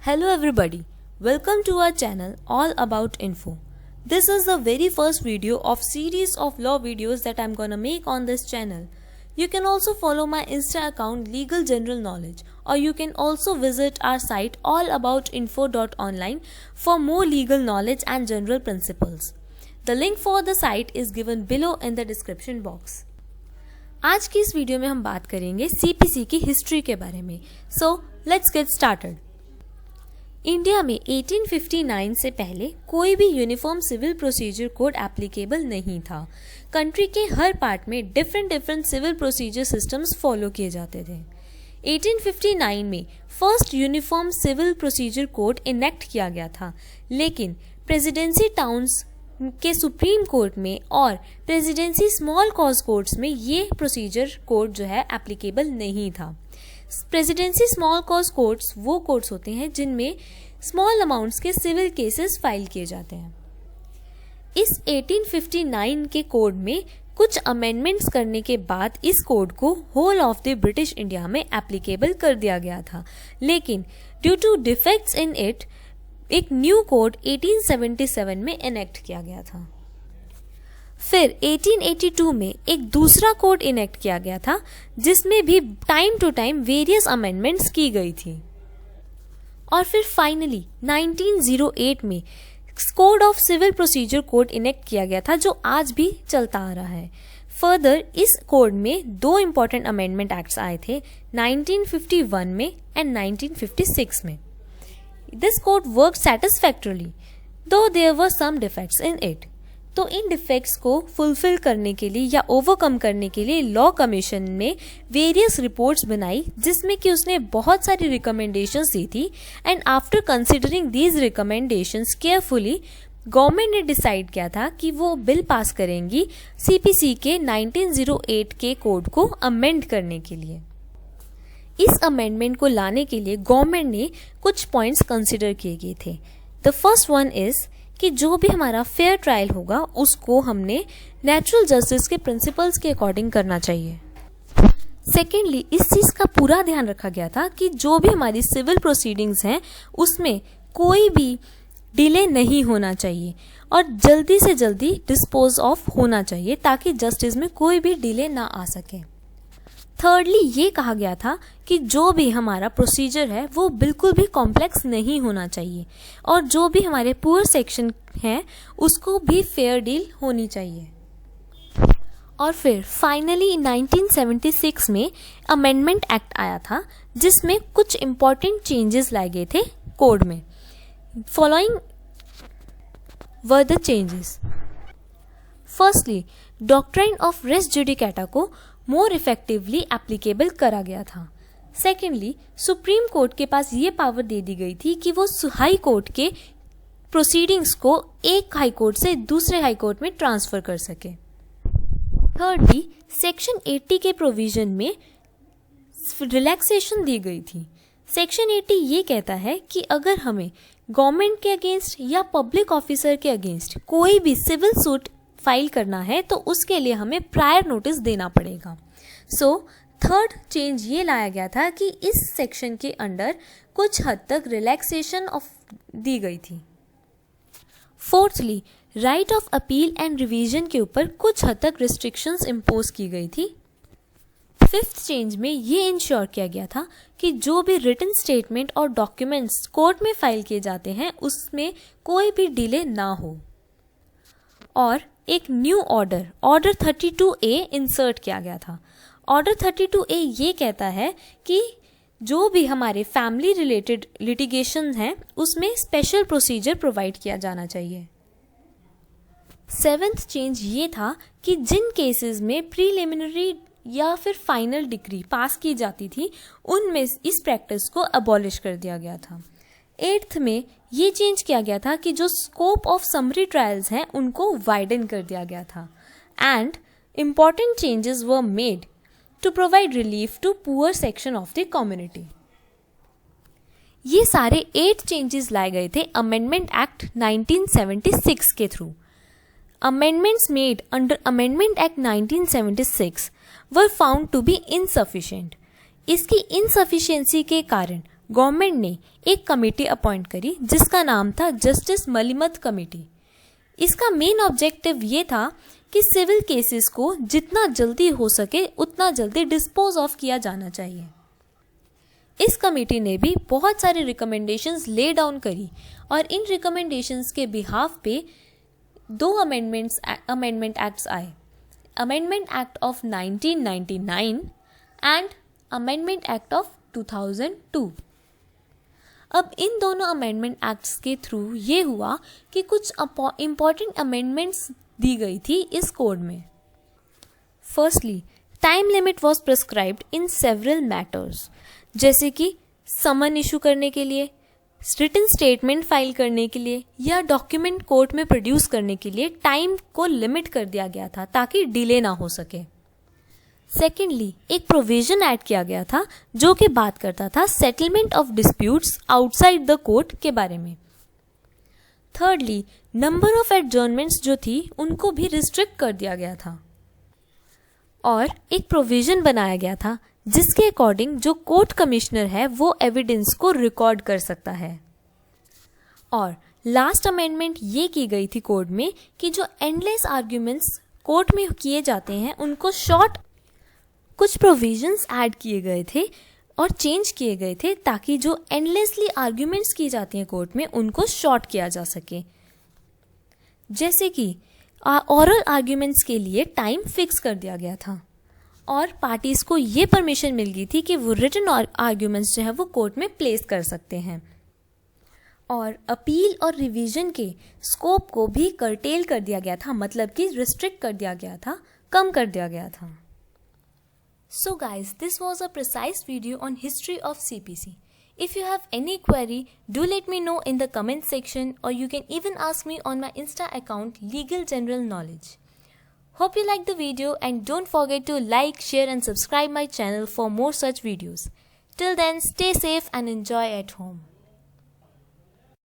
Hello everybody, welcome to our channel All About Info. This is the very first video of series of law videos that I'm gonna make on this channel. You can also follow my Insta account Legal General Knowledge, or you can also visit our site allaboutinfo.online for more legal knowledge and general principles. The link for the site is given below in the description box. आज की इस video में हम बात करेंगे CPC की history के बारे में. So let's get started. India में 1859 से पहले कोई भी uniform civil procedure code applicable नहीं था. कंट्री के हर पार्ट में different civil procedure systems follow किए जाते थे. 1859 में first uniform civil procedure code enact किया गया था, लेकिन प्रेसिडेंसी टाउन्स के सुप्रीम कोर्ट में और प्रेसिडेंसी स्मॉल कॉज कोर्ट्स में ये प्रोसीजर कोड जो है एप्लीकेबल नहीं था. प्रेसिडेंसी स्मॉल कॉज कोर्ट्स वो कोर्ट्स होते हैं जिनमें स्मॉल अमाउंट्स के सिविल केसेस फाइल किए जाते हैं. इस 1859 के कोड में कुछ अमेंडमेंट्स करने के बाद इस कोड को whole of the British India में एप्लीकेबल कर दिया गया था, लेकिन due to defects in it एक न्यू कोड 1877 में इनेक्ट किया गया था. फिर 1882 में एक दूसरा कोड इनेक्ट किया गया था जिसमें भी time to time various amendments की गई थी. और फिर फाइनली 1908 में code of civil procedure code enact किया गया था जो आज भी चलता आ रहा है. फर्दर इस कोड में दो इंपॉर्टेंट अमेंडमेंट एक्ट्स आए थे 1951 में एंड 1956 में. This code work satisfactorily though there were some defects in it. तो इन डिफेक्ट्स को फुलफिल करने के लिए या ओवरकम करने के लिए लॉ कमीशन ने वेरियस रिपोर्ट्स बनाई जिसमें कि उसने बहुत सारी रिकमेंडेशंस दी थी. And after considering these recommendations carefully government ने डिसाइड किया था कि वो बिल पास करेंगी सीपीसी के 1908 के कोड को अमेंड करने के लिए. इस अमेंडमेंट को लाने के लिए गवर्नमेंट ने कुछ पॉइंट्स कंसिडर किए गए थे. द फर्स्ट वन इज कि जो भी हमारा फेयर ट्रायल होगा उसको हमने नेचुरल जस्टिस के प्रिंसिपल्स के अकॉर्डिंग करना चाहिए. सेकेंडली इस चीज़ का पूरा ध्यान रखा गया था कि जो भी हमारी सिविल प्रोसीडिंग्स हैं उसमें कोई भी डिले नहीं होना चाहिए और जल्दी से जल्दी डिस्पोज ऑफ होना चाहिए ताकि जस्टिस में कोई भी डिले ना आ सके. थर्डली ये कहा गया था कि जो भी हमारा प्रोसीजर है वो बिल्कुल भी कॉम्प्लेक्स नहीं होना चाहिए और जो भी हमारे पुअर सेक्शन है उसको भी फेयर डील होनी चाहिए. और फिर फाइनली 1976 में अमेंडमेंट एक्ट आया था जिसमें कुछ इंपॉर्टेंट चेंजेस लाए गए थे कोड में. Following were the changes. Firstly doctrine of res judicata को मोर इफेक्टिवली एप्लीकेबल करा गया था. सेकेंडली सुप्रीम कोर्ट के पास ये पावर दे दी गई थी कि वो हाई कोर्ट के प्रोसीडिंग्स को एक हाई कोर्ट से दूसरे हाई कोर्ट में ट्रांसफर कर सके. थर्डली सेक्शन 80 के प्रोविजन में रिलैक्सेशन दी गई थी. सेक्शन 80 ये कहता है कि अगर हमें गवर्नमेंट के अगेंस्ट या पब्लिक ऑफिसर के अगेंस्ट कोई भी सिविल सूट फाइल करना है तो उसके लिए हमें प्रायर नोटिस देना पड़ेगा. सो थर्ड चेंज ये लाया गया था कि इस सेक्शन के अंडर कुछ हद तक रिलैक्सेशन ऑफ दी गई थी. Fourthly right of appeal and revision के ऊपर कुछ हद तक रिस्ट्रिक्शंस इम्पोज की गई थी. फिफ्थ चेंज में ये इंश्योर किया गया था कि जो भी रिटन स्टेटमेंट और डॉक्यूमेंट्स कोर्ट में फाइल किए जाते हैं उसमें कोई भी डिले ना हो. और एक न्यू ऑर्डर 32A इंसर्ट किया गया था. ऑर्डर 32A ये कहता है कि जो भी हमारे फैमिली रिलेटेड लिटिगेशन हैं उसमें स्पेशल प्रोसीजर प्रोवाइड किया जाना चाहिए. सेवेंथ चेंज ये था कि जिन केसेस में प्रीलिमिनरी या फिर फाइनल डिक्री पास की जाती थी उनमें इस प्रैक्टिस को अबॉलिश कर दिया गया था. एट्थ में ये चेंज किया गया था कि जो स्कोप ऑफ समरी ट्रायल्स हैं उनको वाइडन कर दिया गया था. And important changes were made to provide relief to poor section of the community. ये सारे 8 चेंजेस लाए गए थे अमेंडमेंट एक्ट 1976 के through. Amendments made under amendment act 1976 were found to be insufficient. इसकी इनसफिशिएंसी के कारण गवर्नमेंट ने एक कमेटी अपॉइंट करी जिसका नाम था जस्टिस मलिमत कमेटी। इसका मेन ऑब्जेक्टिव ये था कि सिविल केसेस को जितना जल्दी हो सके उतना जल्दी डिस्पोज ऑफ किया जाना चाहिए। इस कमेटी ने भी बहुत सारे रिकमेंडेशंस ले डाउन करी और इन रिकमेंडेशंस के बिहाफ पे 2 अमेंडमेंट एक्ट्स आए, amendment act of 1999 and amendment act of 2002। अब इन दोनों अमेंडमेंट एक्ट्स के थ्रू ये हुआ कि कुछ इम्पॉर्टेंट अमेंडमेंट्स दी गई थी इस कोड में। Firstly, time limit was prescribed in several matters, जैसे कि समन इशू करने के लिए, रिटन स्टेटमेंट फाइल करने के लिए या डॉक्यूमेंट कोर्ट में प्रोड्यूस करने के लिए टाइम को लिमिट कर दिया गया था ताकि डिले ना हो सके। सेकेंडली, एक प्रोविजन ऐड किया गया था जो कि बात करता था settlement of disputes outside the court के बारे में। थर्डली, नंबर ऑफ एडजर्नमेंट्स जो थी उनको भी रिस्ट्रिक्ट कर दिया गया था और एक प्रोविजन बनाया गया था जिसके अकॉर्डिंग जो कोर्ट कमिश्नर है वो एविडेंस को रिकॉर्ड कर सकता है। और लास्ट अमेंडमेंट ये की गई थी कोड में कि जो एंडलेस आर्ग्यूमेंट्स कोर्ट में किए जाते हैं उनको शॉर्ट, कुछ प्रोविजंस ऐड किए गए थे और चेंज किए गए थे ताकि जो एंडलेसली आर्ग्यूमेंट्स की जाती हैं कोर्ट में उनको शॉर्ट किया जा सके। जैसे कि ओरल आर्ग्यूमेंट्स के लिए टाइम फिक्स कर दिया गया था और पार्टीज को ये परमिशन मिल गई थी कि वो रिटन आर्ग्यूमेंट्स जो है वो कोर्ट में प्लेस कर सकते हैं। और अपील और रिवीजन के स्कोप को भी कर्टेल कर दिया गया था, मतलब कि रिस्ट्रिक्ट कर दिया गया था, कम कर दिया गया था। So guys, this was a precise video on history of CPC. If you have any query, do let me know in the comment section or you can even ask me on my Insta account Legal General Knowledge. Hope you liked the video and don't forget to like, share and subscribe my channel for more such videos. Till then, stay safe and enjoy at home.